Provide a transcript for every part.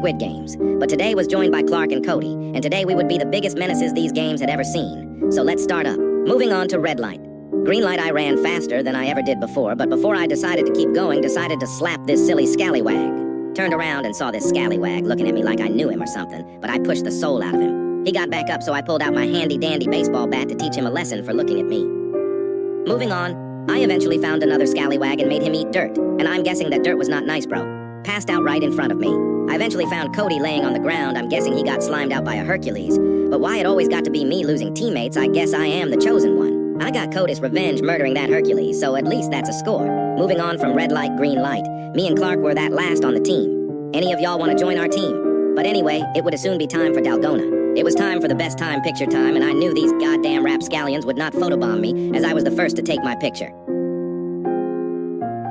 Squid Games, but today was joined by Clark and Cody, and today we would be the biggest menaces these games had ever seen. So let's start up. Moving on to red light. Green light, I ran faster than I ever did before, but before I decided to keep going, decided to slap this silly scallywag. Turned around and saw this scallywag looking at me like I knew him or something, but I pushed the soul out of him. He got back up, so I pulled out my handy-dandy baseball bat to teach him a lesson for looking at me. Moving on, I eventually found another scallywag and made him eat dirt, and I'm guessing that dirt was not nice, bro. Passed out right in front of me. I eventually found Cody laying on the ground. I'm guessing he got slimed out by a Hercules. But why it always got to be me losing teammates, I guess I am the chosen one. I got Cody's revenge murdering that Hercules, so at least that's a score. Moving on from red light, green light, me and Clark were that last on the team. Any of y'all want to join our team? But anyway, it would soon be time for Dalgona. It was time for the best time picture time, and I knew these goddamn rapscallions would not photobomb me, as I was the first to take my picture.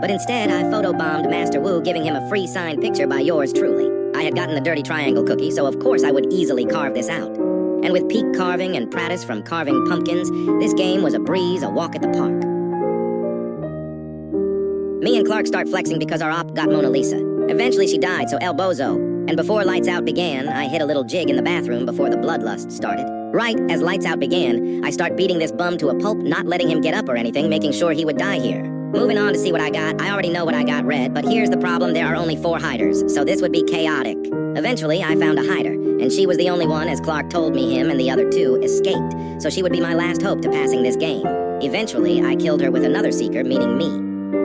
But instead, I photobombed Master Wu, giving him a free signed picture by yours truly. I had gotten the dirty triangle cookie, so of course I would easily carve this out. And with peak carving and practice from carving pumpkins, this game was a breeze, a walk at the park. Me and Clark start flexing because our op got Mona Lisa. Eventually she died, so El Bozo. And before lights out began, I hit a little jig in the bathroom before the bloodlust started. Right as lights out began, I start beating this bum to a pulp, not letting him get up or anything, making sure he would die here. Moving on to see what I got. I already know what I got red, but here's the problem, there are only 4 hiders, so this would be chaotic. Eventually, I found a hider, and she was the only one, as Clark told me him and the other 2 escaped, so she would be my last hope to passing this game. Eventually, I killed her with another seeker, meaning me.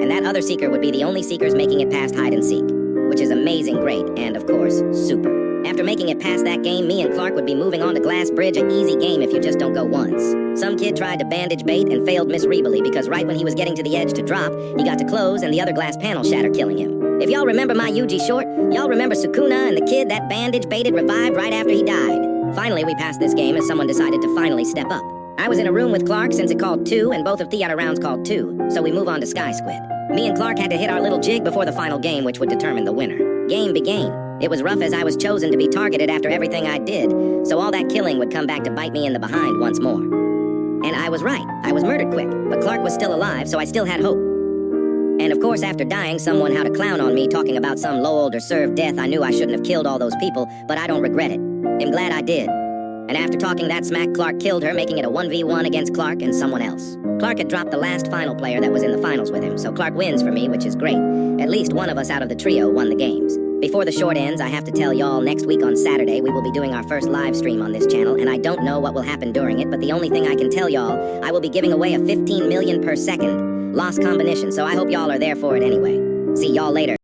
And that other seeker would be the only seekers making it past hide and seek, which is amazing, great, and of course, super. After making it past that game, me and Clark would be moving on to Glass Bridge, an easy game if you just don't go once. Some kid tried to bandage bait and failed miserably because right when he was getting to the edge to drop, he got to close and the other glass panel shattered, killing him. If y'all remember my UG short, y'all remember Sukuna and the kid that bandage baited revived right after he died. Finally, we passed this game as someone decided to finally step up. I was in a room with Clark since it called 2 and both of the other rounds called 2, so we move on to Sky Squid. Me and Clark had to hit our little jig before the final game, which would determine the winner. Game began. It was rough as I was chosen to be targeted after everything I did, so all that killing would come back to bite me in the behind once more. And I was right, I was murdered quick, but Clark was still alive, so I still had hope. And of course, after dying, someone had a clown on me talking about some low old or served death. I knew I shouldn't have killed all those people, but I don't regret it. I'm glad I did. And after talking that smack, Clark killed her, making it a 1v1 against Clark and someone else. Clark had dropped the last final player that was in the finals with him, so Clark wins for me, which is great. At least one of us out of the trio won the games. Before the short ends, I have to tell y'all, next week on Saturday, we will be doing our first live stream on this channel, and I don't know what will happen during it, but the only thing I can tell y'all, I will be giving away a 15 million per second lost combination, so I hope y'all are there for it anyway. See y'all later.